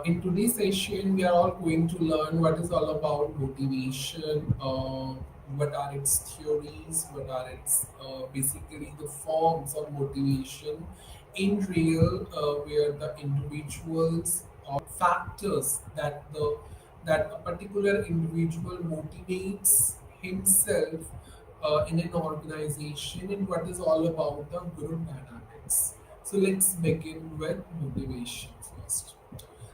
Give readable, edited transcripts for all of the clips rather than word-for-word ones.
In today's session, we are all going to learn what is all about motivation, what are its theories, what are its basically the forms of motivation in real, where the individuals or factors that a particular individual motivates himself in an organization, and what is all about the group dynamics. So let's begin with motivation first.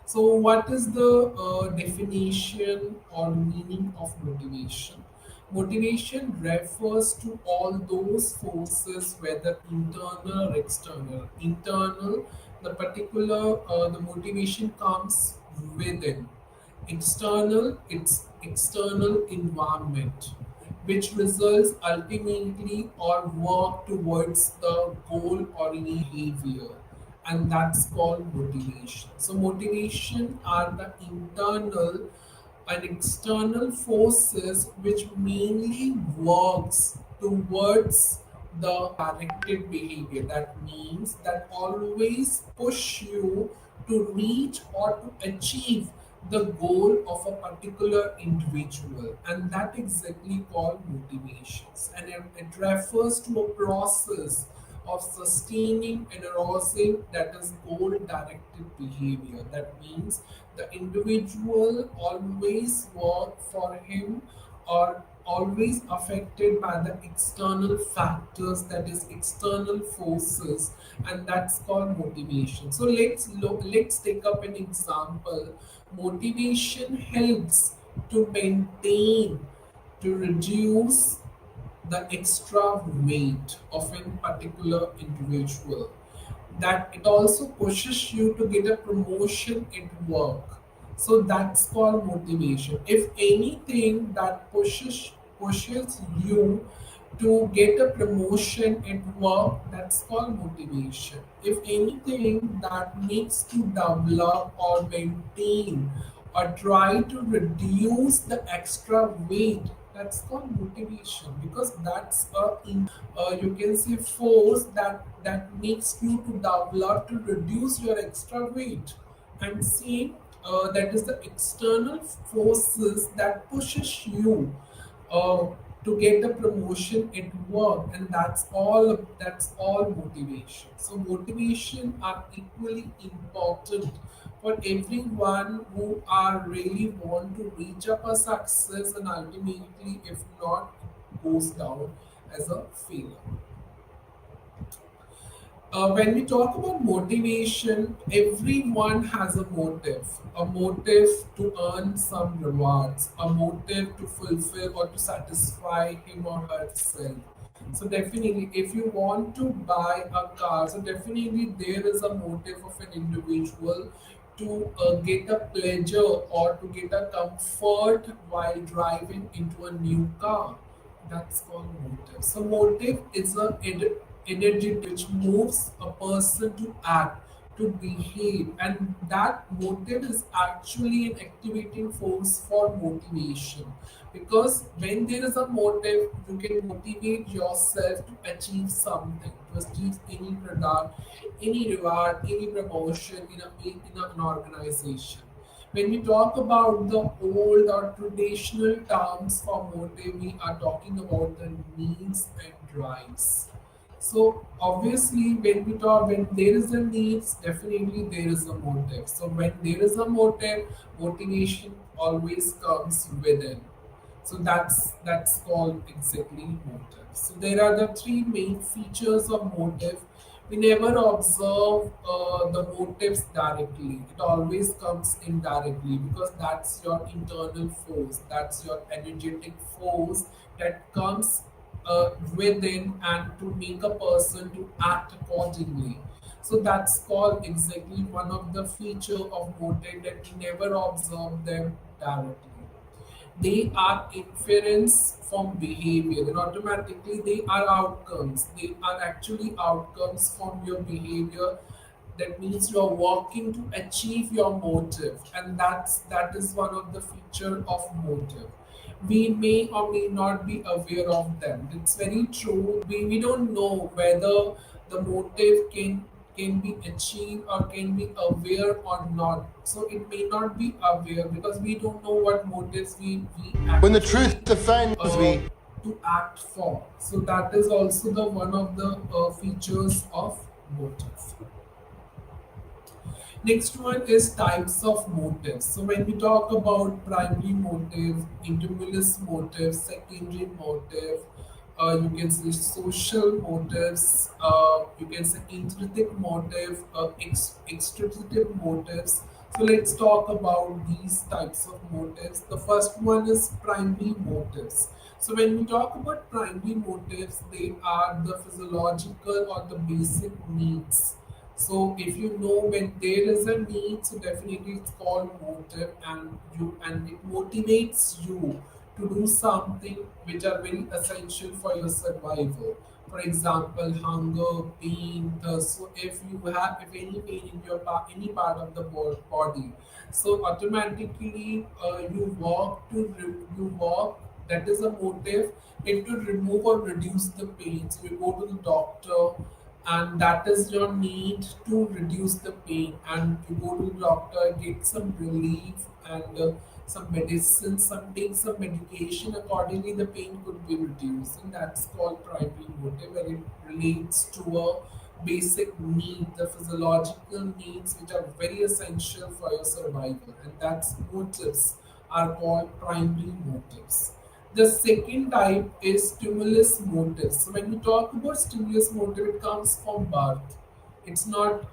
So, what is the definition or meaning of motivation? Motivation refers to all those forces, whether internal or external. Internal, the motivation comes within. External, it's external environment, which results ultimately or work towards the goal or any behavior, and that's called motivation. So motivation are the internal and external forces which mainly works towards the directed behavior. That means that always push you to reach or to achieve the goal of a particular individual, and that exactly called motivations, and it refers to a process of sustaining and arousing, that is goal directed behavior. That means the individual always work for him or always affected by the external factors, that is external forces, and that's called motivation. So let's take up an example. Motivation helps to maintain, to reduce the extra weight of a particular individual. That it also pushes you to get a promotion at work, so that's called motivation. If anything that pushes you to get a promotion at work, that's called motivation. If anything that makes you develop or maintain or try to reduce the extra weight, that's called motivation, because that's you can say force that makes you to develop to reduce your extra weight. And see, that is the external forces that pushes you uh, to get the promotion at work, and that's all motivation. So motivation are equally important for everyone who are really want to reach up a success, and ultimately if not, it goes down as a failure. When we talk about motivation, everyone has a motive to earn some rewards, a motive to fulfill or to satisfy him or herself. So definitely, if you want to buy a car, so definitely there is a motive of an individual to get a pleasure or to get a comfort while driving into a new car. That's called motive. So motive is a energy which moves a person to act, to behave, and that motive is actually an activating force for motivation. Because when there is a motive, you can motivate yourself to achieve something, to achieve any product, any reward, any promotion in an organization. When we talk about the old or traditional terms for motive, we are talking about the needs and drives. So obviously, when there is a needs, definitely there is a motive. So when there is a motive, motivation always comes within. So that's called exactly motive. So there are the three main features of motive. We never observe the motives directly. It always comes indirectly, because that's your internal force. That's your energetic force that comes within, and to make a person to act accordingly. So that's called exactly one of the feature of motive, that we never observe them directly. They are inference from behavior, and automatically they are outcomes. They are actually outcomes from your behavior. That means you are working to achieve your motive, and that is one of the feature of motive. We may or may not be aware of them. It's very true. We don't know whether the motive can can be achieved or can be aware or not. So it may not be aware because we don't know what motives we When the truth actually offends uh, me. to act for. So that is also the one of the features of motive. Next one is types of motives. So when we talk about primary motive, intermulus motive, secondary motive, you can say social motives, you can say intrinsic motive, extrinsic motives. So let's talk about these types of motives. The first one is primary motives. So when we talk about primary motives, they are the physiological or the basic needs. So if you know when there is a need, so definitely it's called motive, and it motivates you to do something which are very essential for your survival. For example, hunger, pain, thirst. So if any pain in your any part of the body, so automatically you walk. That is a motive. It to remove or reduce the pain. So you go to the doctor, and that is your need to reduce the pain, and you go to the doctor, get some relief, and some medicine, some take some medication, accordingly the pain could be reduced, and that's called primary motive, and it relates to a basic need, the physiological needs which are very essential for your survival, and that's motives are called primary motives. The second type is stimulus motive. So when we talk about stimulus motive, it comes from birth. It's not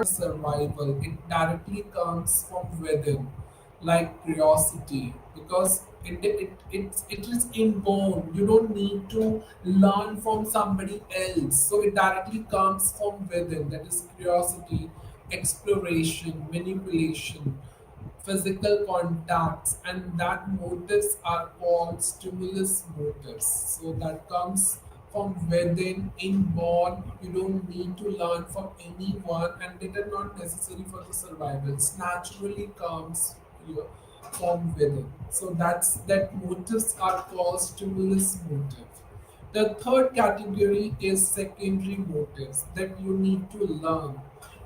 survival. It directly comes from within, like curiosity, because it is inborn. You don't need to learn from somebody else. So it directly comes from within. That is curiosity, exploration, manipulation, physical contacts, and that motives are called stimulus motives. So that comes from within, inborn. You don't need to learn from anyone, and they are not necessary for the survival. It naturally comes here from within. So that motives are called stimulus motive. The third category is secondary motives that you need to learn,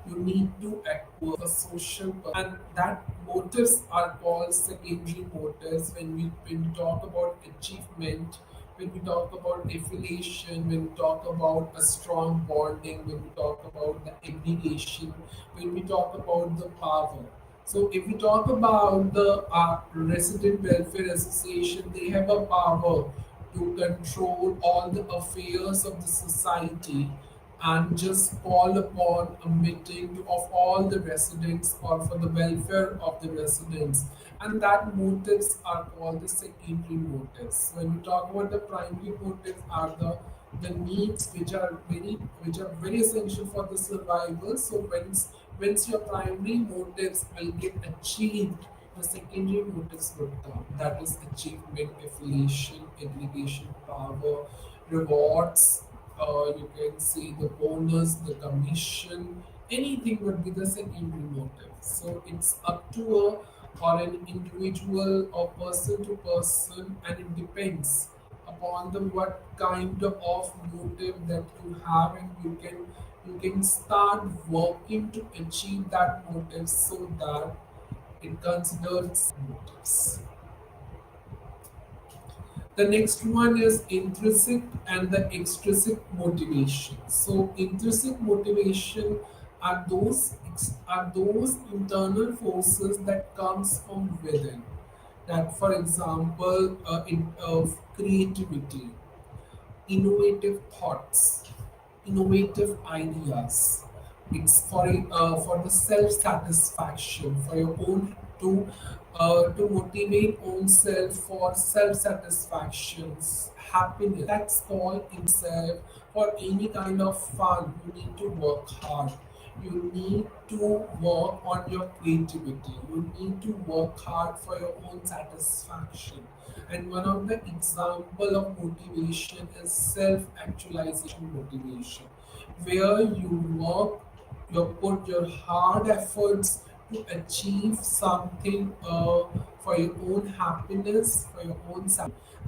you need to acquire for social purpose. And that motives are called secondary motives when we talk about achievement, when we talk about affiliation, when we talk about a strong bonding, when we talk about the aggregation, when we talk about the power. So if we talk about the Resident Welfare Association, they have a power to control all the affairs of the society and just call upon a meeting of all the residents or for the welfare of the residents. And that motives are called the secondary motives. When we talk about the primary motives are the needs which are very essential for the survival. So once your primary motives will get achieved, the secondary motives would come. That is achievement, affiliation, aggregation, power, rewards. You can see the bonus, the commission, anything would be the secondary motive. So it's up to a or an individual or person to person, and it depends upon the what kind of motive that you have, and you can start working to achieve that motive so that it considers motives. The next one is intrinsic and the extrinsic motivation. So intrinsic motivation are those internal forces that comes from within. That, for example, creativity, innovative thoughts, innovative ideas. It's for the self satisfaction, for your own to motivate own self for self satisfactions, happiness. That's called itself. For any kind of fun, you need to work hard. You need to work on your creativity. You need to work hard for your own satisfaction. And one of the example of motivation is self-actualization motivation, where you work, you put your hard efforts to achieve something for your own happiness, for your own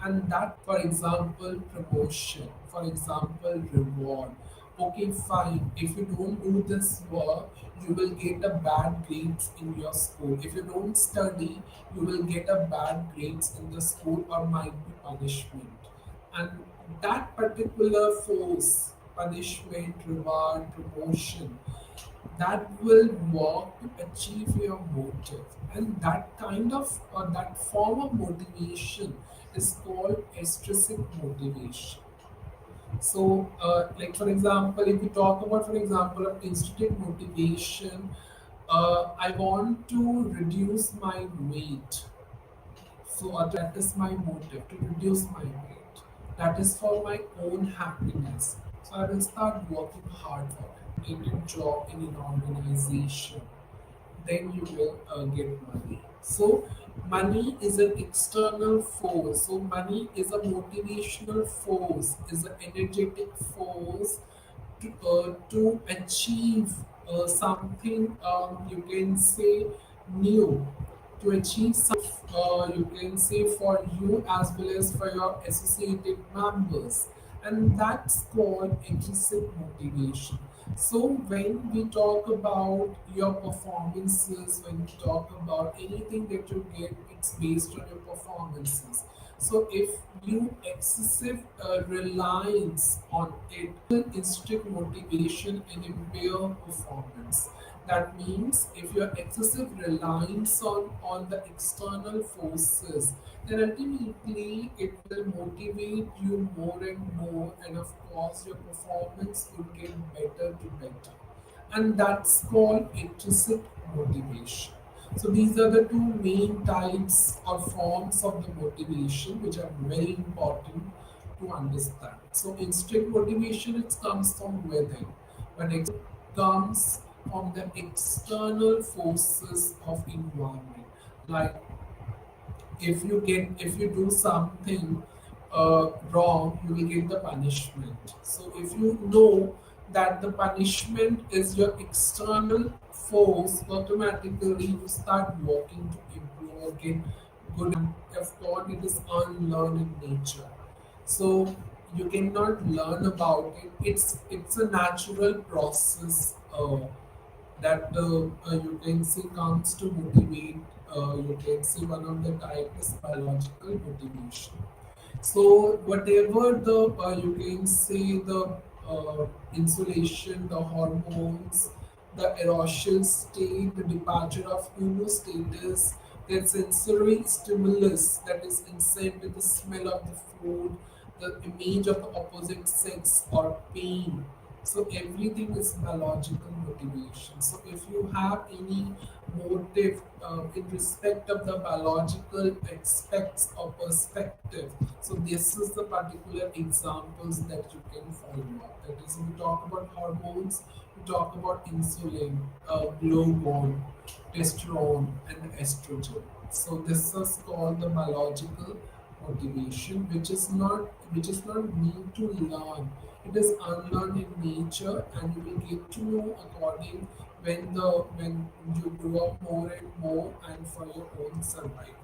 and that, for example, promotion, for example, reward, okay, fine, if you don't do this work, you will get a bad grades in your school. If you don't study, you will get a bad grades in the school or might be punishment. And that particular force, punishment, reward, promotion, that will work to achieve your motive. And that kind of, or that form of motivation is called extrinsic motivation. So, like for example, if we talk about, for example, of intrinsic motivation, I want to reduce my weight. So that is my motive to reduce my weight. That is for my own happiness. So I will start working hard for it in a job, in an organization. Then you will get money. So money is an external force. So money is a motivational force, is an energetic force to achieve something, you can say, new, to achieve some, you can say, for you as well as for your associated members, and that's called intrinsic motivation. So when we talk about your performances, when we talk about anything that you get, it's based on your performances. So if you excessive reliance on it, intrinsic motivation and impair performance. That means if your excessive reliance on the external forces, then ultimately it will motivate you more and more, and of course your performance would get better to better, and that's called intrinsic motivation. So these are the two main types or forms of the motivation which are very important to understand. So intrinsic motivation, it comes from within, but it comes from the external forces of environment. Like if you do something wrong, you will get the punishment. So if you know that the punishment is your external force, automatically you start working to improve or get good. And of course it is unlearned in nature, so you cannot learn about it. It's a natural process that you can see comes to motivate. You can see one of the type is biological motivation. So whatever the you can say the insulation, the hormones, the arousal state, the departure of homeostasis, the sensory stimulus that is inside the smell of the food, the image of the opposite sex or pain. So everything is biological motivation. So if you have any motive in respect of the biological aspects or perspective, so this is the particular examples that you can follow up. That is, we talk about hormones, we talk about insulin, glucagon, testosterone, and estrogen. So this is called the biological motivation, which is not need to learn. It is unlearned in nature, and you will get to know according when you grow up more and more and for your own survival.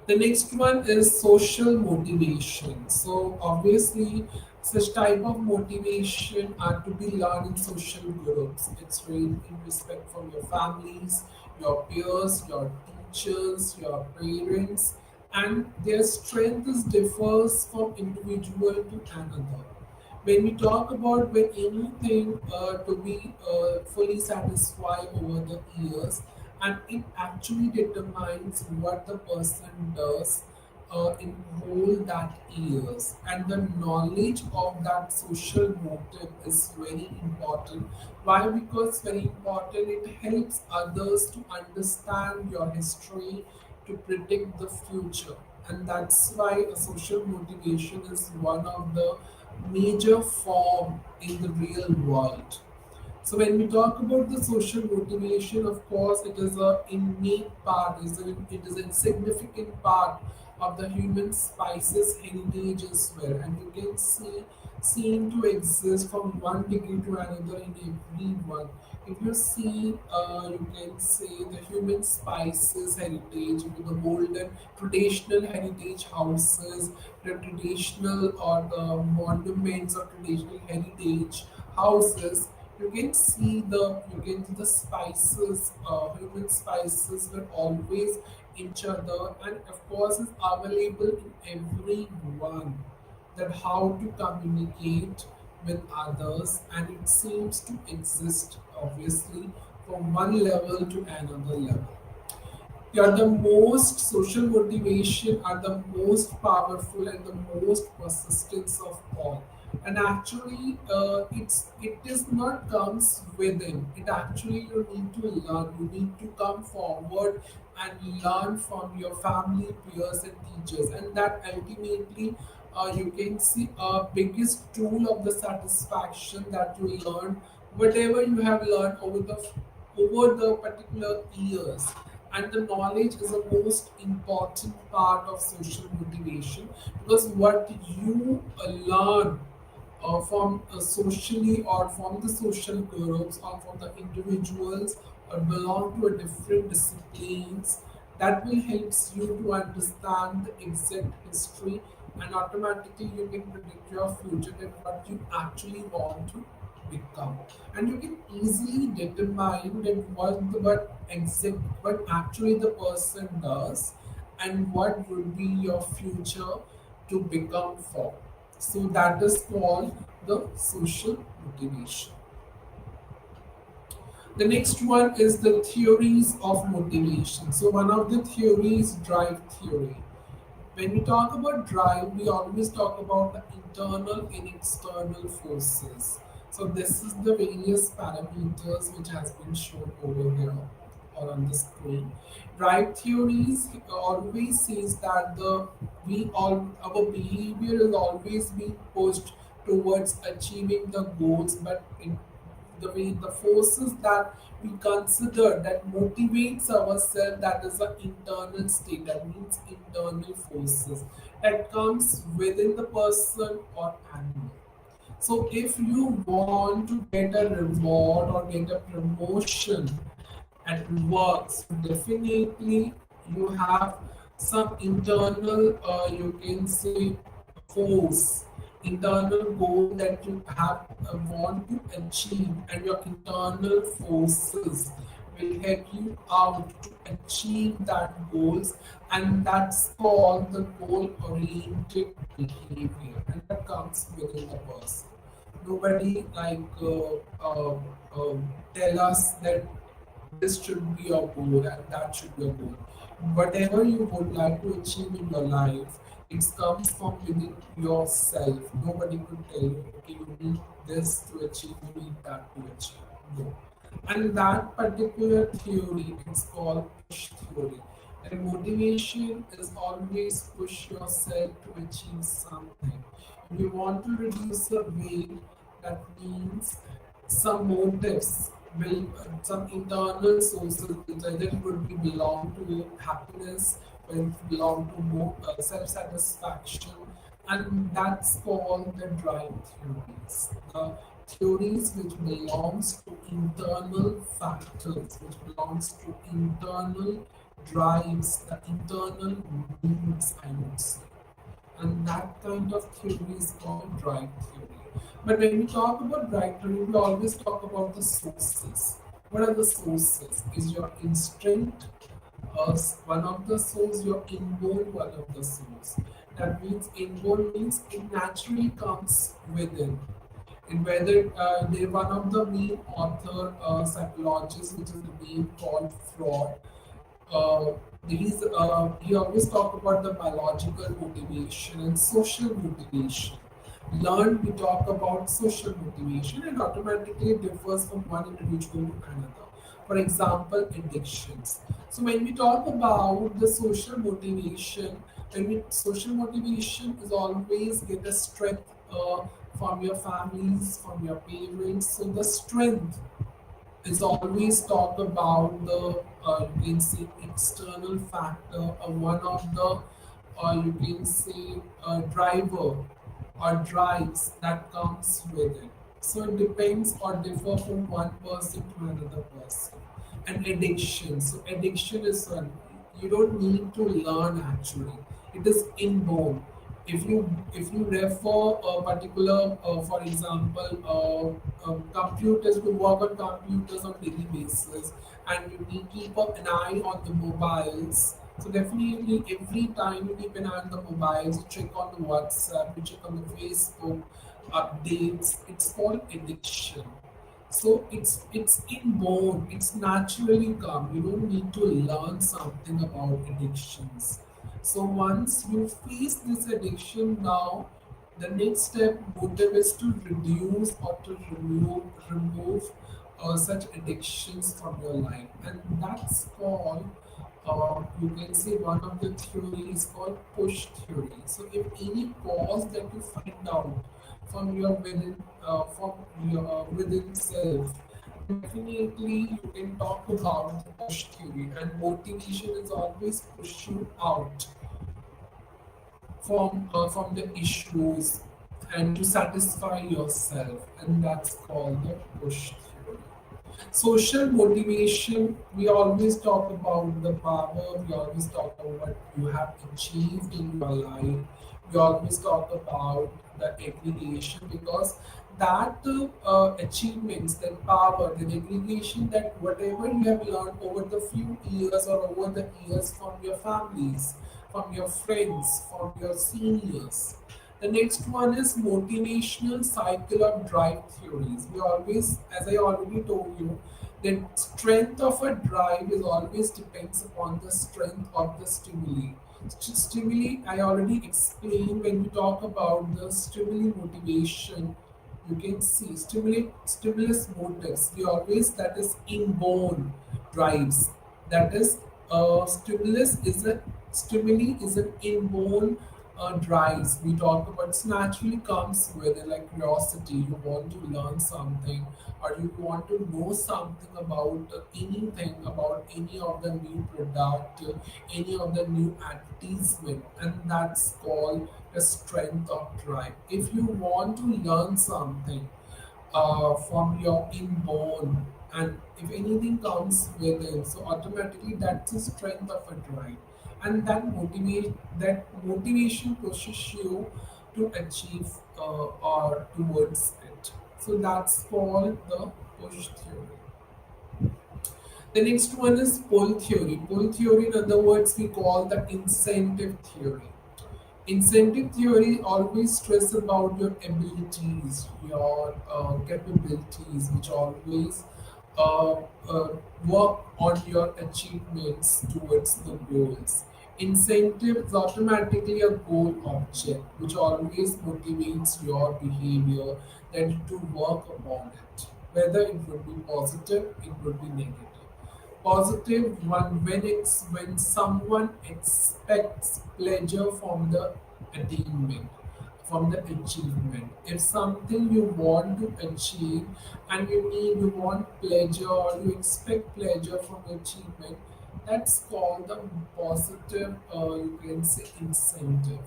The next one is social motivation. So obviously, such type of motivation are to be learned in social groups. It's really in respect from your families, your peers, your teachers, your parents, and their strength is differs from individual to another. When we talk about when anything to be fully satisfied over the years, and it actually determines what the person does in whole that years, and the knowledge of that social motive is very important. Why? Because very important, it helps others to understand your history, to predict the future, and that's why a social motivation is one of the major form in the real world. So when we talk about the social motivation, of course, it is a innate part, it is a significant part of the human spices heritage as well, and you can see seem to exist from one degree to another in everyone. If you see, you can say the human spices heritage with the golden traditional heritage houses, the traditional or the monuments of traditional heritage houses. You can see the spices, human spices were always each other, and of course is available in everyone, that how to communicate with others, and it seems to exist obviously from one level to another level. Yeah, the most social motivation are the most powerful and the most persistence of all. And actually, it is not comes within. It actually you need to learn. You need to come forward and learn from your family, peers, and teachers, and that ultimately you can see a biggest tool of the satisfaction that you learn whatever you have learned over the particular years. And the knowledge is the most important part of social motivation, because what you learn from socially or from the social groups or from the individuals or belong to a different disciplines, that will helps you to understand the exact history, and automatically you can predict your future and what you actually want to become. And you can easily determine that what actually the person does and what would be your future to become for. So that is called the social motivation. The next one is the theories of motivation. So one of the theories, drive theory. When we talk about drive, we always talk about the internal and external forces. So this is the various parameters which has been shown over here or on the screen. Drive theories always says that the we all our behavior is always being pushed towards achieving the goals, but in the way the forces that we consider that motivates ourselves, that is an internal state, that means internal forces that comes within the person or animal. So if you want to get a reward or get a promotion at work, so definitely you have some internal, you can say, force, internal goal that you have want to achieve, and your internal forces will help you out to achieve that goals, and that's called the goal oriented behavior, and that comes within the person. Nobody tell us that this should be your goal and that should be your goal. Whatever you would like to achieve in your life, it comes from within yourself. Nobody could tell you, okay, you need this to achieve, you need that to achieve. No. And that particular theory is called push theory. And motivation is always push yourself to achieve something. If you want to reduce the weight, that means some motives will, some internal sources, either it would be belong to happiness, or it belong to more self-satisfaction, and that's called the drive theories. The theories which belongs to internal factors, which belongs to internal drives, the internal needs, I would say, and that kind of theory is called drive theory. But when we talk about drive theory, we always talk about the sources. What are the sources? Is your instinct one of the source, your inborn one of the source. That means inborn means it naturally comes within. And whether they one of the main author psychologists, which is the name called Freud, uh, he always talk about the biological motivation and social motivation. Learn, we talk about social motivation, and automatically it differs from one individual to another. For example, addictions. So when we talk about the social motivation, social motivation is always get a strength from your families, from your parents. So the strength is always talk about the you can say external factor or one of the or you can say a driver or drives that comes with it. So it depends or differ from one person to another person. And addiction. So addiction is one you don't need to learn actually. It is inborn. If you refer a particular, for example, computers, to work on computers on daily basis, and you need keep up an eye on the mobiles. So definitely every time you keep an eye on the mobiles, you check on the WhatsApp, you check on the Facebook updates. It's called addiction. So it's inborn, it's naturally come. You don't need to learn something about addictions. So once you face this addiction now, the next step motive is to reduce or to remove such addictions from your life, and that's called, you can say, one of the theory is called push theory. So if any cause that you find out from your within self, then definitely you can talk about the push theory. And motivation is always push you out from the issues and to satisfy yourself, and that's called the push theory. Social motivation, we always talk about the power, we always talk about what you have achieved in your life, we always talk about the aggregation, because that achievements, that power, the aggregation, that whatever you have learned over the few years or over the years from your families, from your friends, from your seniors. The next one is motivational cycle of drive theories. We always, as I already told you, the strength of a drive is always depends upon the strength of the stimuli. Stimuli, I already explained when we talk about the stimuli motivation. You can see stimulus motives. We always, that is inborn drives. That is, stimulus is a stimuli is an inborn drives. We talk about it's naturally comes with it, like curiosity. You want to learn something, or you want to know something about anything, about any of the new product, any of the new advertisement, and that's called the strength of drive. If you want to learn something from your inborn, and if anything comes with it, so automatically that's the strength of a drive, and that motivation pushes you to achieve or towards it. So that's called the push theory. The next one is pull theory. Pull theory, in other words, we call the incentive theory. Incentive theory always stress about your abilities, your capabilities, which always uh, uh, work on your achievements towards the goals. Incentive is automatically a goal object, which always motivates your behavior that to work upon it. Whether it would be positive, it would be negative. Positive one, when someone expects pleasure from the attainment, from the achievement. If something you want to achieve and you want pleasure, or you expect pleasure from the achievement, that's called the positive, you can say, incentive.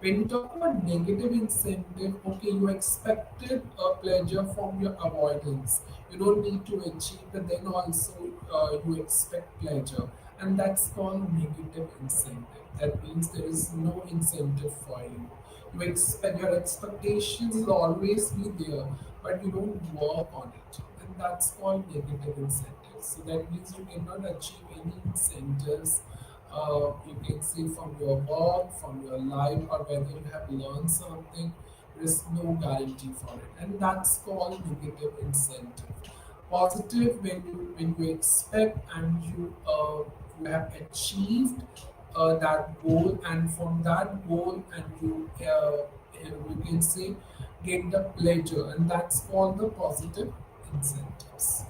When you talk about negative incentive, okay, you expected a pleasure from your avoidance. You don't need to achieve, but then also you expect pleasure, and that's called negative incentive. That means there is no incentive for you. You expect, your expectations will always be there, but you don't work on it, and that's called negative incentives. So that means you cannot achieve any incentives, you can see, from your work, from your life, or whether you have learned something. There is no guarantee for it, and that's called negative incentive. Positive, when you expect and you have achieved that goal, and from that goal, and you can say, get the pleasure, and that's called the positive incentives.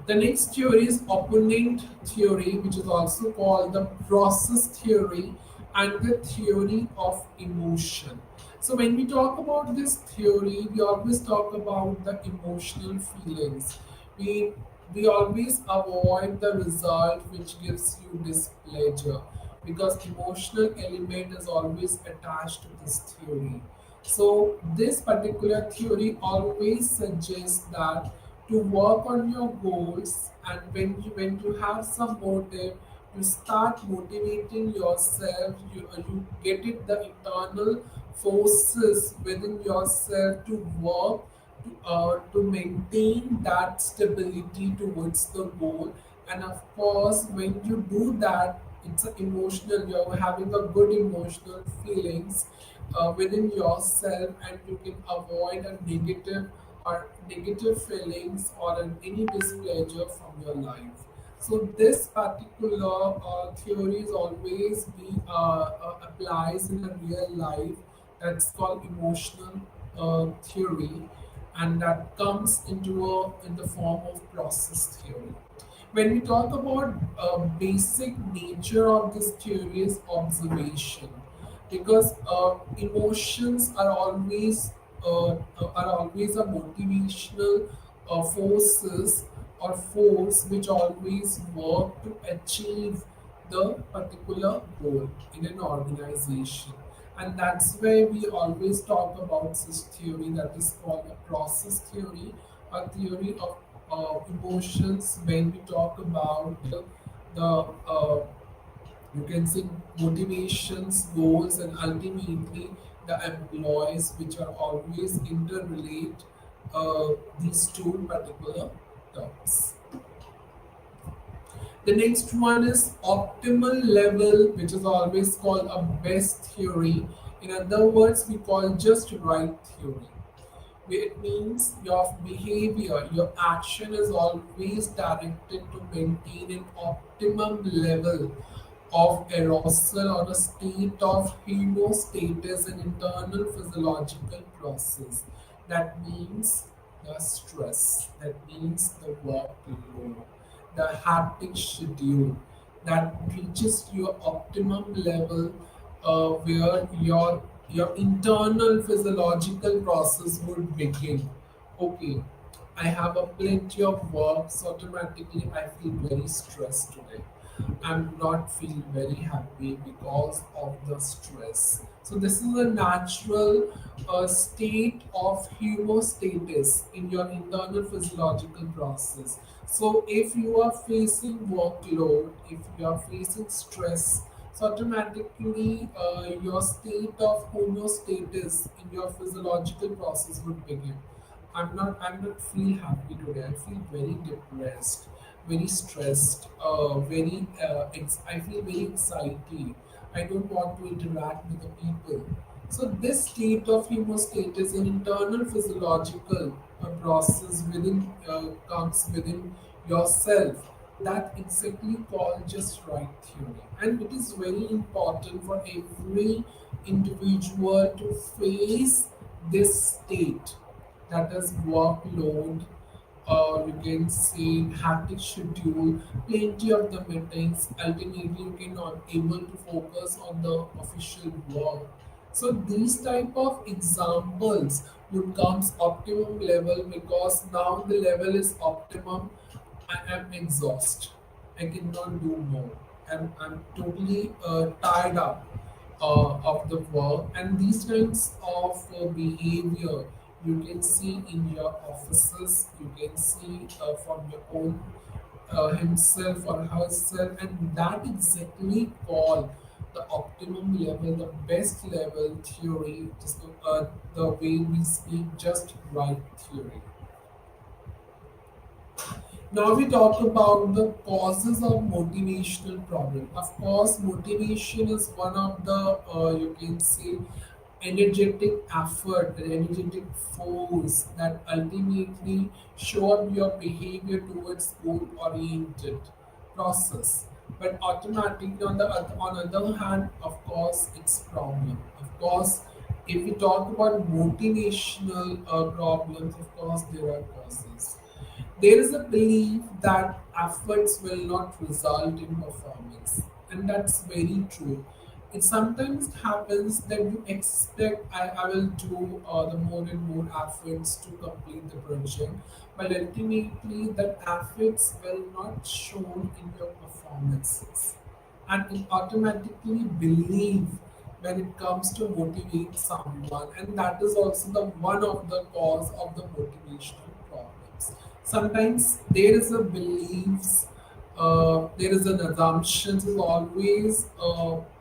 The next theory is opponent theory, which is also called the process theory and the theory of emotion. So when we talk about this theory, we always talk about the emotional feelings. We we always avoid the result which gives you displeasure. because emotional element is always attached to this theory. So this particular theory always suggests that to work on your goals, and when you have some motive, you start motivating yourself. You get it the internal forces within yourself to work to maintain that stability towards the goal. And of course, when you do that, it's a emotional, you're having a good emotional feelings within yourself, and you can avoid a negative feelings or any displeasure from your life. So this particular theory is always be applies in a real life. That's called emotional theory, and that comes in the form of process theory. When we talk about basic nature of this theory is observation, because emotions are always a motivational forces or force which always work to achieve the particular goal in an organization. And that's why we always talk about this theory that is called a process theory, a theory of emotions. When we talk about the you can see motivations, goals, and ultimately the employees, which are always interrelate these two particular terms. The next one is optimal level, which is always called a best theory. In other words, we call just right theory. It means your behavior, your action is always directed to maintain an optimum level of arousal or a state of homeostasis, an internal physiological process. That means the stress, that means the workload, the hectic schedule that reaches your optimum level where your internal physiological process would begin. Okay, I have a plenty of work, so automatically I feel very stressed today. I'm not feeling very happy because of the stress. So this is a natural state of homeostasis in your internal physiological process. So if you are facing workload, if you are facing stress, so automatically your state of homeostasis in your physiological process would begin. I'm not feel happy today. I feel very depressed, very stressed, I feel very anxiety. I don't want to interact with the people. So this state of hemostasis, an internal physiological process within comes within yourself. That exactly called just right theory, and it is very important for every individual to face this state, that is workload, you can say hectic schedule, plenty of the meetings. Ultimately, you cannot able to focus on the official work. So these type of examples would comes optimum level, because now the level is optimum. I am exhausted. I cannot do more. I'm totally tied up of the work, and these kinds of behavior you can see in your offices, you can see from your own himself or herself, and that exactly called the optimum level, the best level theory, just the way we speak just right theory. Now we talk about the causes of motivational problem. Of course, motivation is one of the you can say energetic effort, the energetic force that ultimately show up your behavior towards goal-oriented process. But automatically, on the other hand, of course, it's problem. Of course, if we talk about motivational problems, of course, there are causes. There is a belief that efforts will not result in performance, and that's very true. It sometimes happens that you expect I will do the more and more efforts to complete the project, but ultimately that efforts will not shown in your performances. and it automatically believe when it comes to motivate someone, and that is also the one of the cause of the motivational problems. Sometimes there is a beliefs, there is an assumptions is always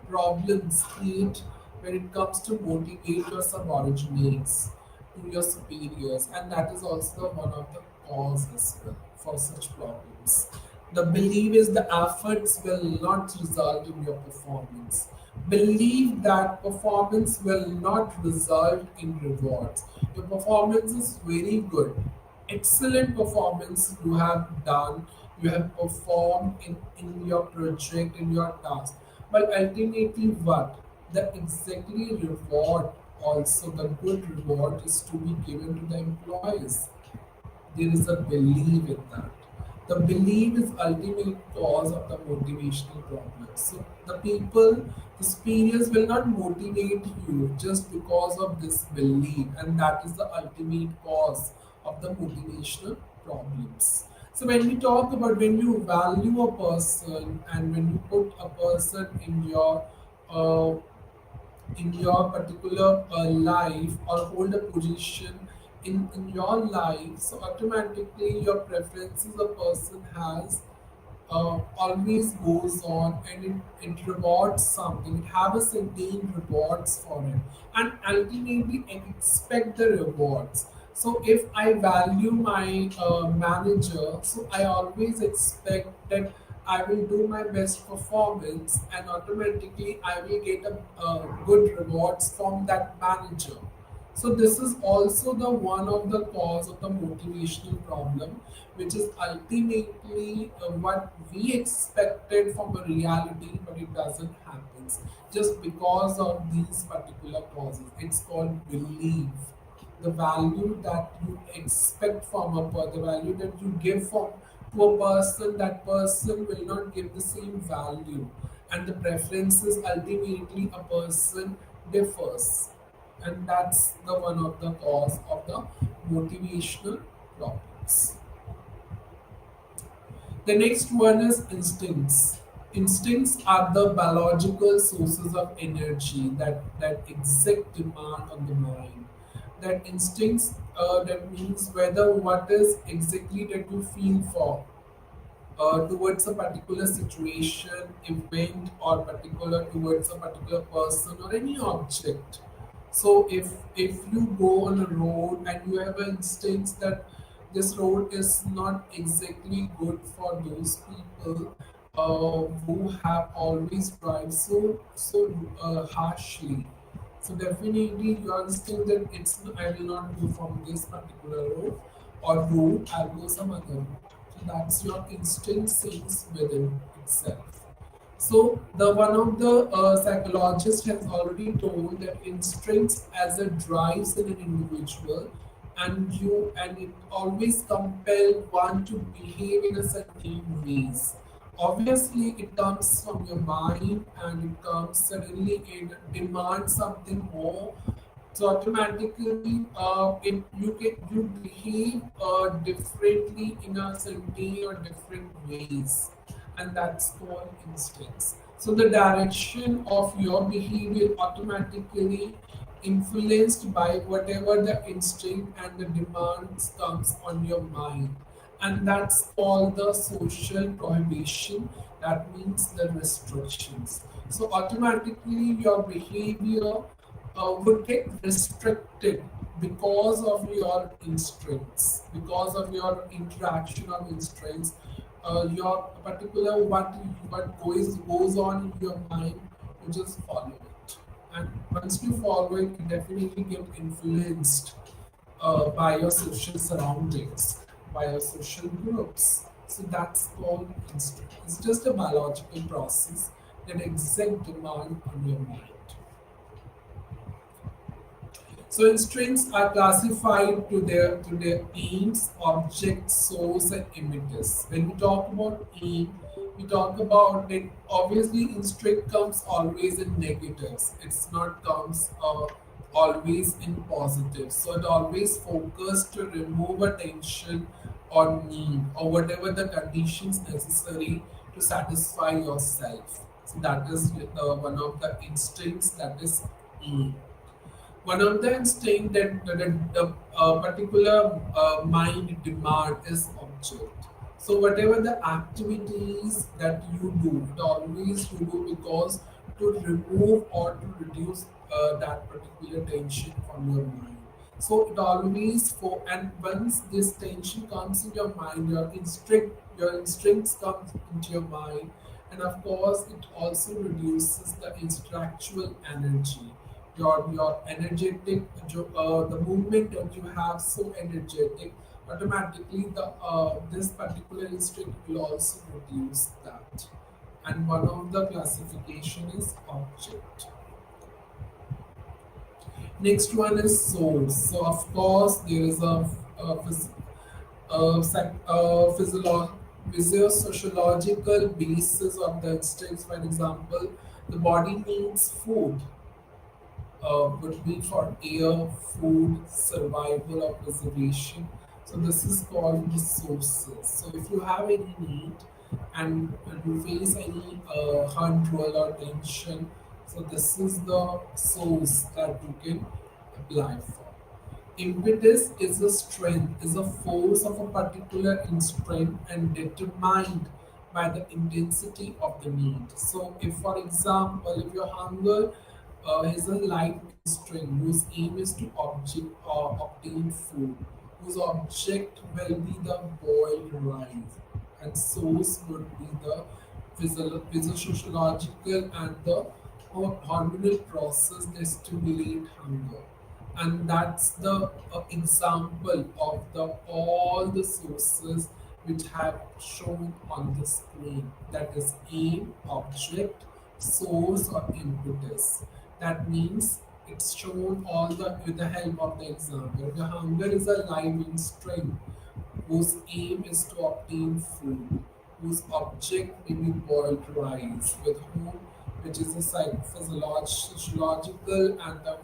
problems create when it comes to motivate your subordinates to your superiors, and that is also one of the cause as well for such problems. The belief is the efforts will not result in your performance. Believe that performance will not result in rewards. Your performance is very good. Excellent performance you have done, you have performed in your project, in your task. But ultimately, what? The exactly reward, also the good reward, is to be given to the employees. There is a belief in that. The belief is ultimate cause of the motivational problem. So the people, the superiors will not motivate you just because of this belief, and that is the ultimate cause of the motivational problems. So when we talk about when you value a person and when you put a person uh, in your particular life or hold a position in your life, so automatically your preferences a person has always goes on, and it rewards something. It have a certain rewards for it, and ultimately expect the rewards. So if I value my manager, so I always expect that I will do my best performance, and automatically I will get a good rewards from that manager. So this is also the one of the cause of the motivational problem, which is ultimately what we expected from a reality, but it doesn't happen just because of these particular causes. It's called belief. The value that you expect from the value that you give from to a person, that person will not give the same value, and the preferences ultimately a person differs, and that's the one of the cause of the motivational problems. The next one is instincts. Instincts are the biological sources of energy that exact demand on the mind. That instincts, that means whether what is exactly that you feel for towards a particular situation, event, or particular towards a particular person or any object. So if you go on a road and you have an instinct that this road is not exactly good for those people who have always drive so harshly. So definitely you understand that it's I will not go from this particular road or route, I'll go some other route. So that's your instinct says within itself. So the one of the psychologists has already told that instincts as a drives in an individual, and it always compel one to behave in a certain ways. Obviously, it comes from your mind, and it comes suddenly it demands something more, so automatically you behave differently in a certain or different ways, and that's called instincts. So the direction of your behavior automatically influenced by whatever the instinct and the demands comes on your mind, and that's called the social prohibition. That means the restrictions. So automatically your behavior would get restricted because of your instincts, because of your interaction of instincts, your particular what goes on in your mind, you just follow it, and once you follow it, you definitely get influenced by your social surroundings, by your social groups. So that's called instinct. It's just a biological process that exact demand on your mind. So instincts are classified to their aims, objects, source, and images. When we talk about aim, we talk about it. Obviously, instinct comes always in negatives. It's not comes always in positive. So it always focus to remove attention or need or whatever the conditions necessary to satisfy yourself. So that is one of the instincts, that is E. One of the instinct that the particular mind demand is object. So whatever the activities that you do, it always you do because to remove or to reduce that particular tension from your mind. So it always for, and once this tension comes in your mind, your instincts comes into your mind, and of course it also reduces the intellectual energy, your energetic, the movement that you have so energetic, automatically the this particular instinct will also reduce that. And one of the classification is object. Next one is source. So of course there is a, phys- physiological basis of the instincts. For example, the body needs food, would be for air, food, survival, or preservation. So this is called the sources. So if you have any need and you face any control or tension, so this is the source that you can apply for. Impetus is a strength, is a force of a particular strength and determined by the intensity of the need. So, if for example, if your hunger is a light instinct whose aim is to obtain food, whose object will be the boiled rice, and source would be the physiological and the hormonal process that stimulate hunger. And that's the example of the all the sources which have shown on the screen, that is aim, object, source, or impetus. That means it's shown all the with the help of the example. The hunger is a live instinct whose aim is to obtain food, whose object may be boiled rice, with whom, which is a physiological and the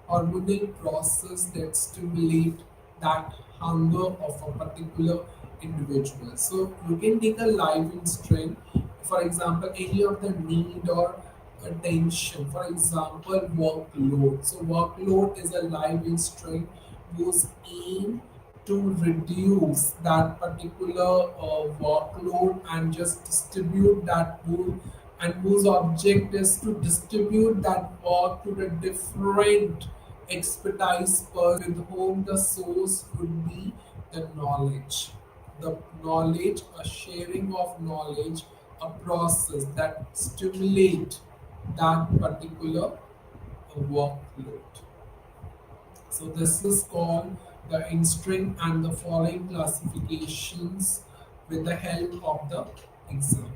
hormonal process that stimulate that hunger of a particular individual. So you can take a live instinct, for example, any of the need or attention, for example, workload. So workload is a live instinct whose aim to reduce that particular workload and just distribute that work, and whose object is to distribute that work to the different expertise person with whom the source would be the knowledge. The knowledge, a sharing of knowledge, a process that stimulate that particular workload. So this is called the in-string and the following classifications with the help of the example.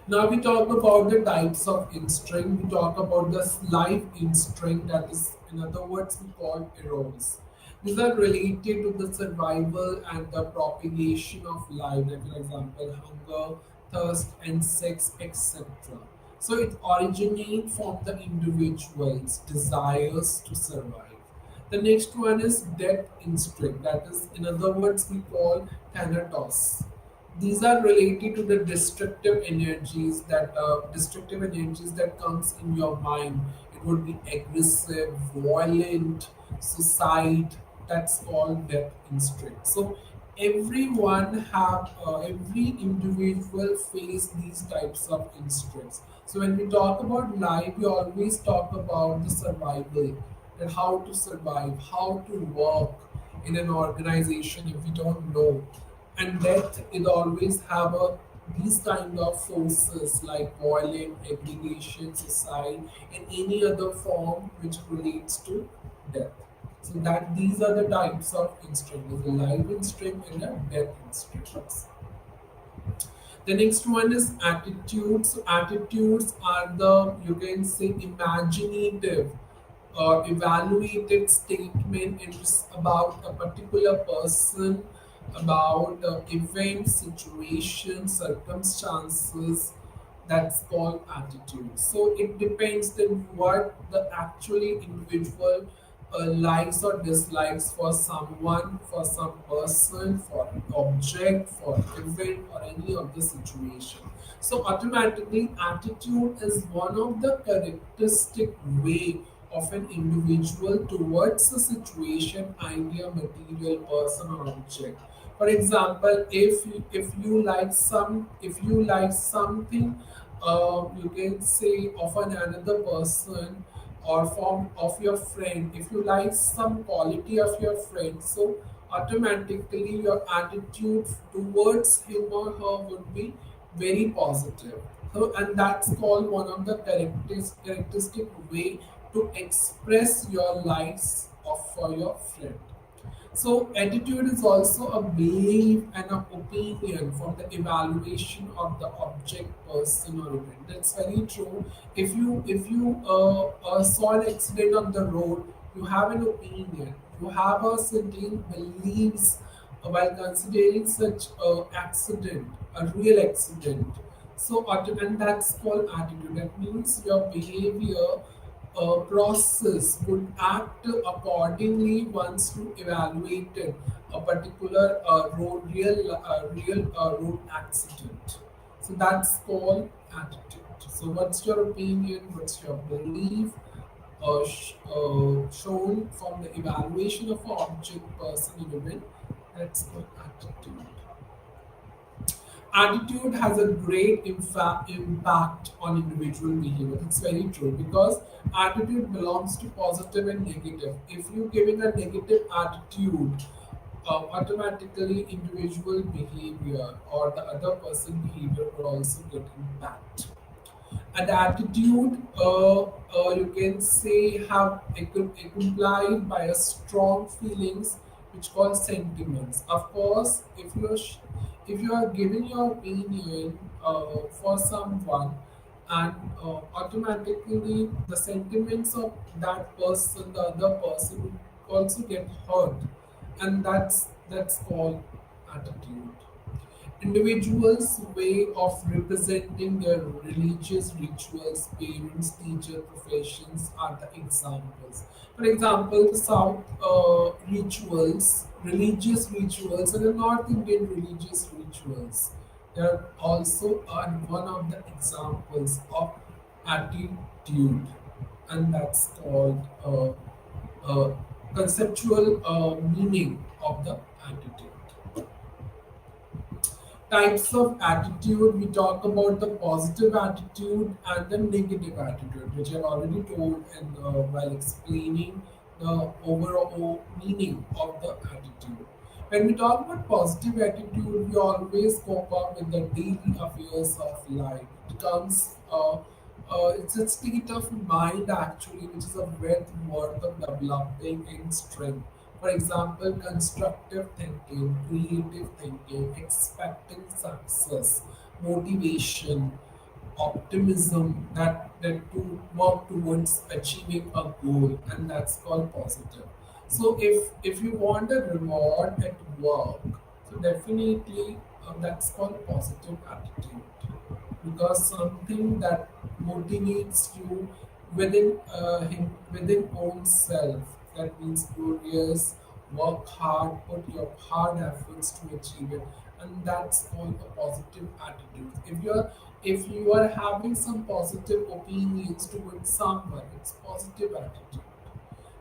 Now we talk about the types of in-string. We talk about the life in-string, that is, in other words, we call eros. These are related to the survival and the propagation of life, like for example, hunger, thirst, and sex, etc. So it originates from the individual's desires to survive. The next one is death instinct, that is, in other words, we call thanatos. These are related to the destructive energies that comes in your mind. It would be aggressive, violent, suicide. That's called death instinct. So every individual face these types of instincts. So when we talk about life, we always talk about the survival, and how to survive, how to work in an organization if we don't know. And death, it always have a these kind of forces like violent aggregation, suicide, and any other form which relates to death. So that these are the types of instinct: the life instinct and the death instincts. The next one is attitudes. So attitudes are the, you can say, imaginative or evaluated statement. It is about a particular person, about event, situation, circumstances. That's called attitude. So it depends then what the actually individual likes or dislikes for someone, for some person, for an object, for event, or any of the situation. So automatically, attitude is one of the characteristic way of an individual towards a situation, idea, material, person, or object. For example, if you like something, you can say of another person or form of your friend. If you like some quality of your friend, so automatically your attitude towards him or her would be very positive. So, and that's called one of the characteristic way to express your likes of for your friend. So attitude is also a belief and an opinion from the evaluation of the object, person, or event. That's very true. If you saw an accident on the road, you have an opinion. You have a certain beliefs while considering such a accident, a real accident. So and that's called attitude. That means your behavior process would act accordingly once you evaluated a particular road accident. So that's called attitude. So what's your opinion? What's your belief? Shown from the evaluation of an object, person, and event. That's called attitude. Attitude has a great impact on individual behavior. It's very true because attitude belongs to positive and negative. If you're giving a negative attitude, automatically individual behavior or the other person behavior will also get impact. And attitude, you can say, have accompanied by a strong feelings which call sentiments. Of course, if you are giving your opinion for someone, and automatically the sentiments of that person, the other person, will also get hurt, and that's called attitude. Individuals' way of representing their religious rituals, parents, teacher, professions are the examples. For example, the South religious rituals, and the North Indian religious rituals. They are also one of the examples of attitude, and that's called conceptual meaning of the attitude. Types of attitude, we talk about the positive attitude and the negative attitude, which I've already told and while explaining the overall meaning of the attitude. When we talk about positive attitude, we always cope up with the daily affairs of life. It comes it's a state of mind actually, which is a worth of developing in strength. For example, constructive thinking, creative thinking, expecting success, motivation, optimism that to work towards achieving a goal, and that's called positive. So if you want a reward at work, so definitely that's called positive attitude because something that motivates you within own self. That means curious, work hard, put your hard efforts to achieve it, and that's called a positive attitude. If you are having some positive opinions towards someone, it's positive attitude.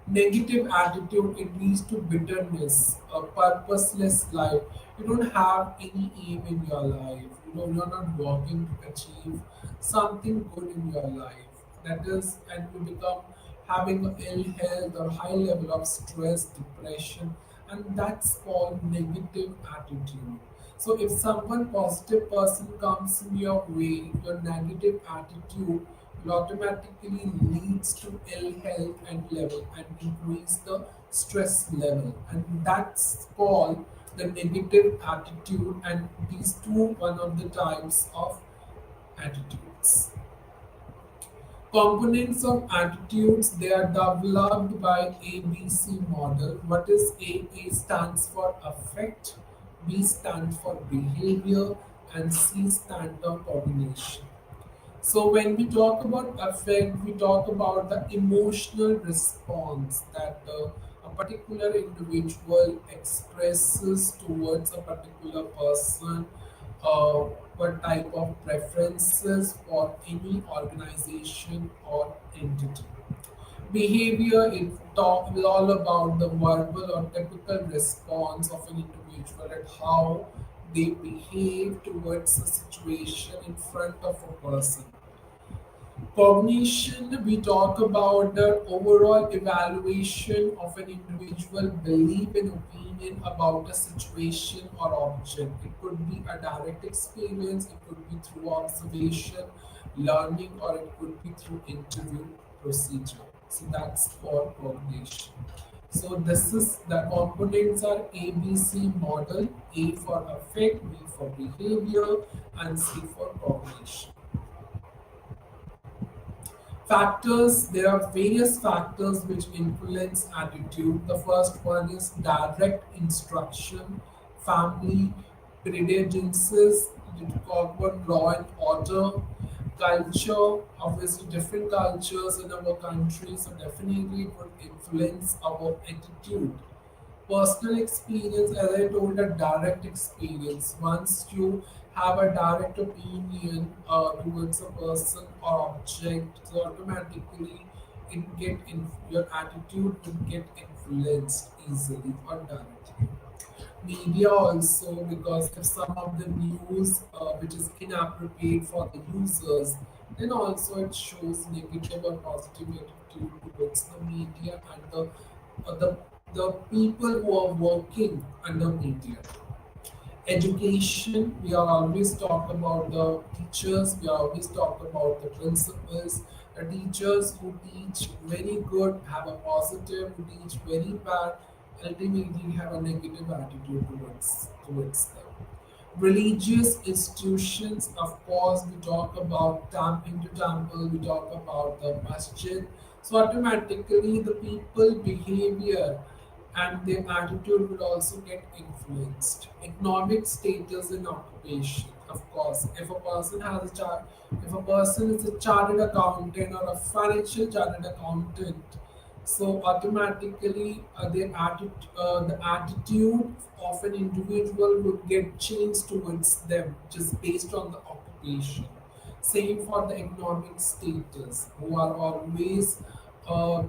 Negative attitude, it leads to bitterness, a purposeless life. You don't have any aim in your life. You're not working to achieve something good in your life. That is, and you become having ill health or high level of stress, depression, and that's called negative attitude. So if someone positive person comes in your way, your negative attitude will automatically leads to ill health and level and increase the stress level. And that's called the negative attitude, and these two one of the types of attitudes. Components of attitudes, they are developed by ABC model. What is A? A stands for affect, B stands for behavior, and C stands for coordination. So when we talk about affect, we talk about the emotional response that a particular individual expresses towards a particular person, uh, what type of preferences for any organization or entity. Behavior it talk is all about the verbal or typical response of an individual and how they behave towards a situation in front of a person. Cognition, we talk about the overall evaluation of an individual belief and opinion about a situation or object. It could be a direct experience, it could be through observation, learning, or it could be through interview procedure. So that's for cognition. So this is the components are ABC model, A for affect, B for behavior, and C for cognition. Factors, there are various factors which influence attitude. The first one is direct instruction, family, prejudices, corporate law and order, culture, obviously different cultures in our country, so definitely it would influence our attitude. Personal experience, as I told, a direct experience. Once you have a direct opinion towards a person or object, so automatically your attitude will get influenced easily or directly. Media also, because if some of the news which is inappropriate for the users, then also it shows negative or positive attitude towards the media and the people who are working under media. Education, we are always talk about the teachers, we are always talk about the principals. The teachers who teach very good have a positive, who teach very bad ultimately have a negative attitude towards them. Religious institutions, of course, we talk about into temple, we talk about the masjid. So automatically the people behavior and their attitude will also get influenced. Economic status and occupation, of course, if a person is a chartered accountant or a financial chartered accountant, so automatically the attitude of an individual would get changed towards them just based on the occupation. Same for the economic status, who are always uh,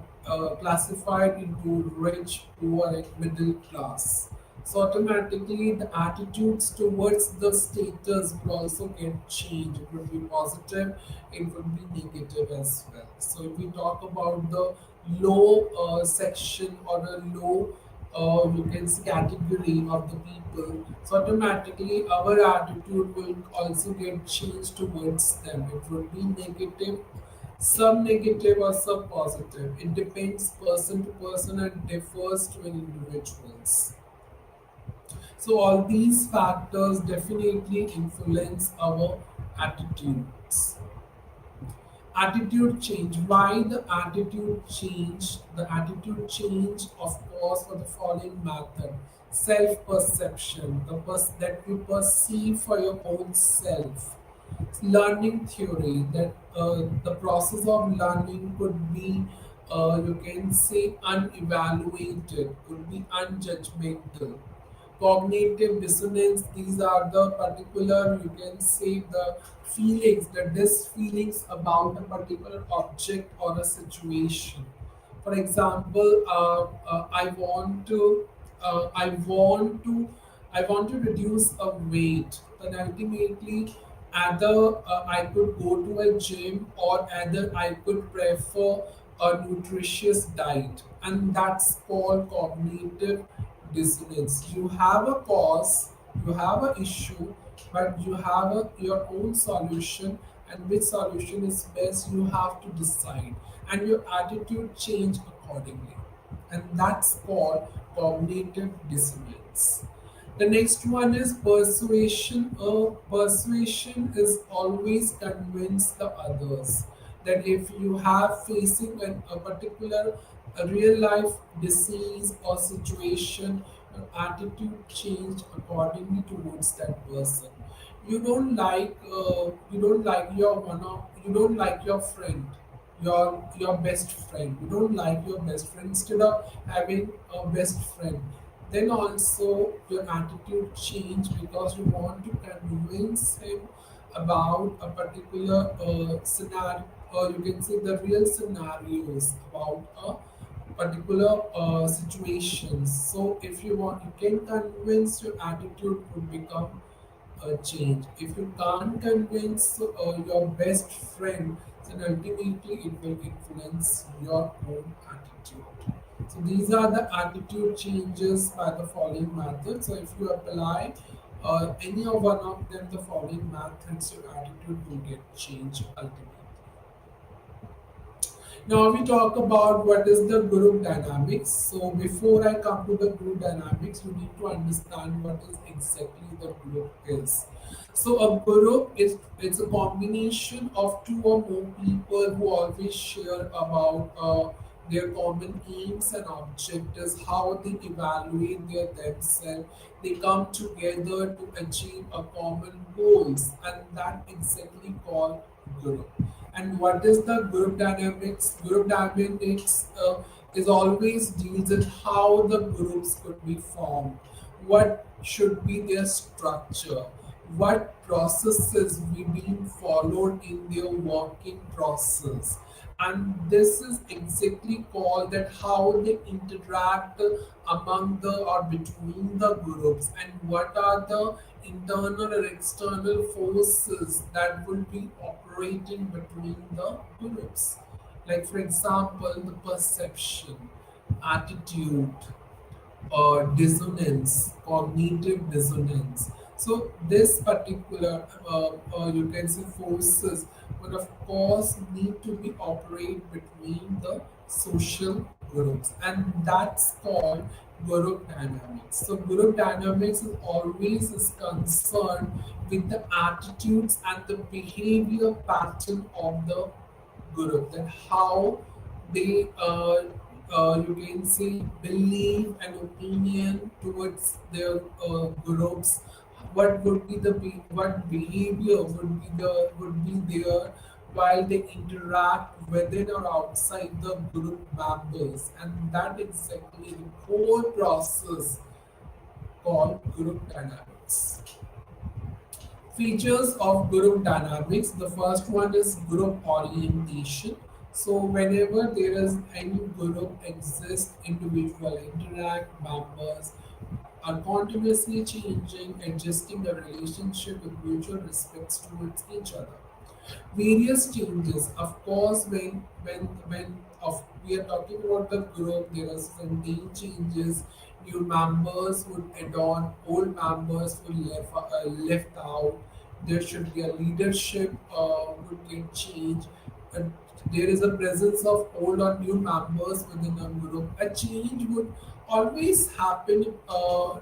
classified into rich, poor, and middle class. So automatically the attitudes towards the status will also get changed. It would be positive, it would be negative as well. So if we talk about the low section or a low you can say category of the people, so automatically our attitude will also get changed towards them. It will be negative, some negative or some positive. It depends person to person and differs to an individuals. So all these factors definitely influence our attitudes. Attitude change. Why the attitude change? The attitude change, of course, for the following method: self perception, that you perceive for your own self. Learning theory, that the process of learning could be, you can say, unevaluated, could be unjudgmental. Cognitive dissonance, these are the particular, you can say, the feelings, the dis feelings about a particular object or a situation. For example, I want to, I want to reduce a weight. Then ultimately, either I could go to a gym or either I could prefer a nutritious diet, and that's called cognitive dissonance. You have a cause, you have an issue, but you have your own solution, and which solution is best you have to decide, and your attitude change accordingly, and that's called cognitive dissonance. The next one is persuasion. Persuasion is always convince the others that if you have facing a particular real life disease or situation, your attitude change accordingly towards that person. you don't like your one of you don't like your friend, your best friend, you don't like your best friend instead of having a best friend, then also your attitude change because you want to convince him about a particular scenario, or you can say the real scenarios about a particular situations. So if you want, you can convince, your attitude would become a change. If you can't convince your best friend, then ultimately it will influence your own attitude. So these are the attitude changes by the following methods. So if you apply any of one of them, the following methods, your attitude will get changed ultimately. Now we talk about what is the group dynamics. So before I come to the group dynamics, you need to understand what is exactly the group is. So a group is it's a combination of two or more people who always share about their common aims and objectives, how they evaluate their themselves. They come together to achieve a common goals, and that exactly called group. And what is the group dynamics? Group dynamics is always deals with how the groups could be formed, what should be their structure, what processes be being followed in their working process. And this is exactly called that how they interact among the or between the groups, and what are the internal or external forces that will be operating between the groups. Like for example, the perception, attitude, dissonance, cognitive dissonance. So this particular, you can say forces, but of course need to be operate between the social groups, and that's called group dynamics. So group dynamics is always is concerned with the attitudes and the behavior pattern of the group, that how they you can say believe an opinion towards their groups, what would be the what behavior would be there while they interact within or outside the group members, and that exactly the core process called group dynamics. Features of group dynamics. The first one is group orientation. So whenever there is any group exists, individual interact, members are continuously changing, adjusting the relationship with mutual respects towards each other. Various changes, of course, when of we are talking about the group, there are certain changes. New members would add on, old members would left out. There should be a leadership would get changed. Uh, there is a presence of old or new members within a group. A change would always happen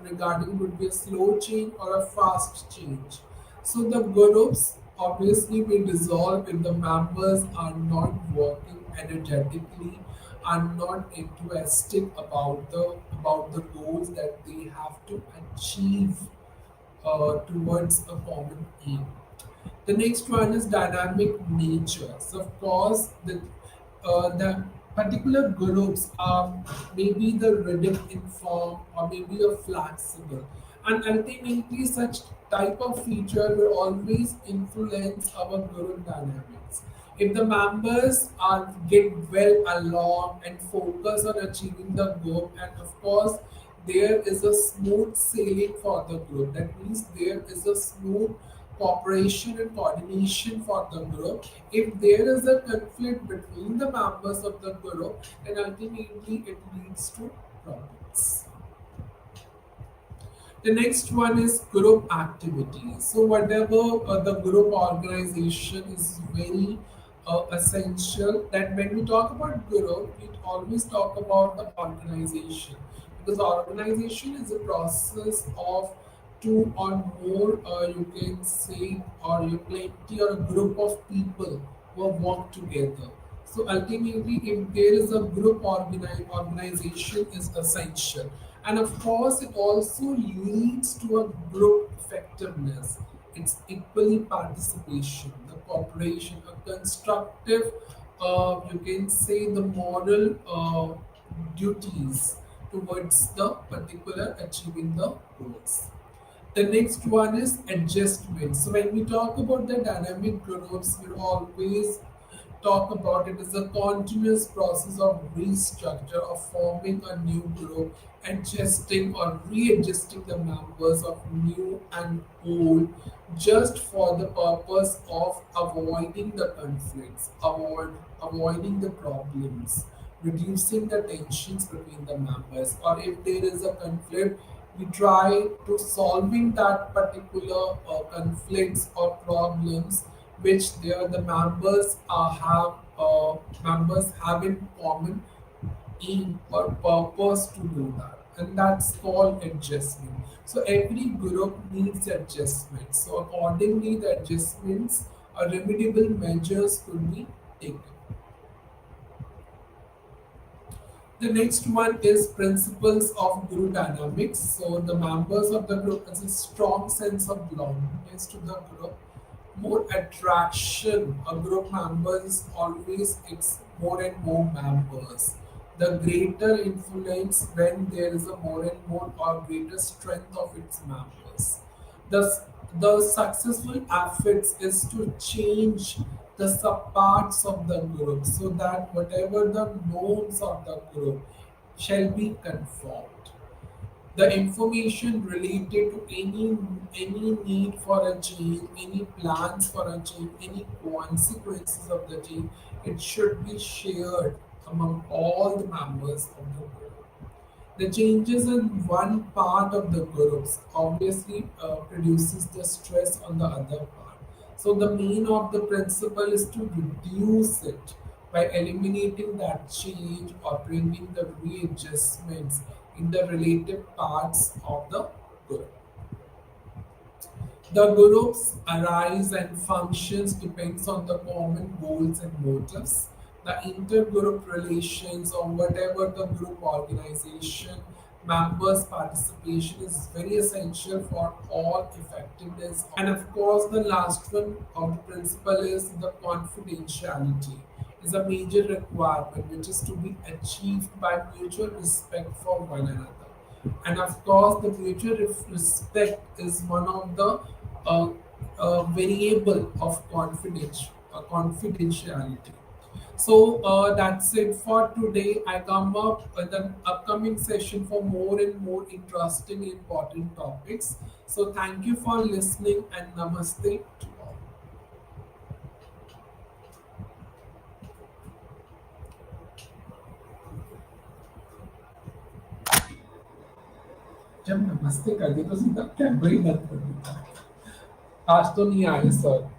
regarding would be a slow change or a fast change. So the groups obviously will dissolve if the members are not working energetically, are not enthusiastic about the goals that they have to achieve towards a common aim. The next one is dynamic nature. So of course, the particular groups are maybe the rhythm informed or maybe a flexible, and ultimately such type of feature will always influence our group dynamics. If the members are get well along and focus on achieving the goal, and of course there is a smooth sailing for the group. That means there is a smooth cooperation and coordination for the group. If there is a conflict between the members of the group, then ultimately it leads to problems. The next one is group activities. So whatever the group organization is very essential, that when we talk about group, we always talk about the organization, because organization is a process of two or more, you can say, or you plenty or a group of people who have worked together. So ultimately, if there is a group organization is essential, and of course, it also leads to a group effectiveness. It's equally participation, the cooperation, a constructive, you can say the moral duties towards the particular achieving the goals. The next one is adjustment. So when we talk about the dynamic groups, we always talk about it as a continuous process of restructure, of forming a new group, adjusting or readjusting the members of new and old, just for the purpose of avoiding the conflicts, avoiding the problems, reducing the tensions between the members, or if there is a conflict, we try to solving that particular conflicts or problems which the members have in common aim or purpose to do that, and that's called adjustment. So every group needs adjustment. So accordingly, the adjustments or remediable measures could be taken. The next one is principles of group dynamics. So the members of the group has a strong sense of belongingness to the group, more attraction. A group members always it's more and more members. The greater influence when there is a more and more or greater strength of its members. The, the successful efforts is to change the subparts of the group so that whatever the norms of the group shall be conformed. The information related to any need for a change, any plans for a change, any consequences of the change, it should be shared among all the members of the group. The changes in one part of the groups obviously produces the stress on the other part. So the main of the principle is to reduce it by eliminating that change or bringing the readjustments in the relative parts of the group. The groups arise and functions depends on the common goals and motives. The intergroup relations or whatever the group organization members participation is very essential for all effectiveness. And of course, the last one of the principle is the confidentiality is a major requirement which is to be achieved by mutual respect for one another. And of course, the mutual respect is one of the uh, variable of confidentiality. So that's it for today. I come up with an upcoming session for more and more interesting, important topics. So thank you for listening and namaste to all. जब नमस्ते कर दी तो सीधा camera ही बंद कर देता है। आज तो नहीं आए सर।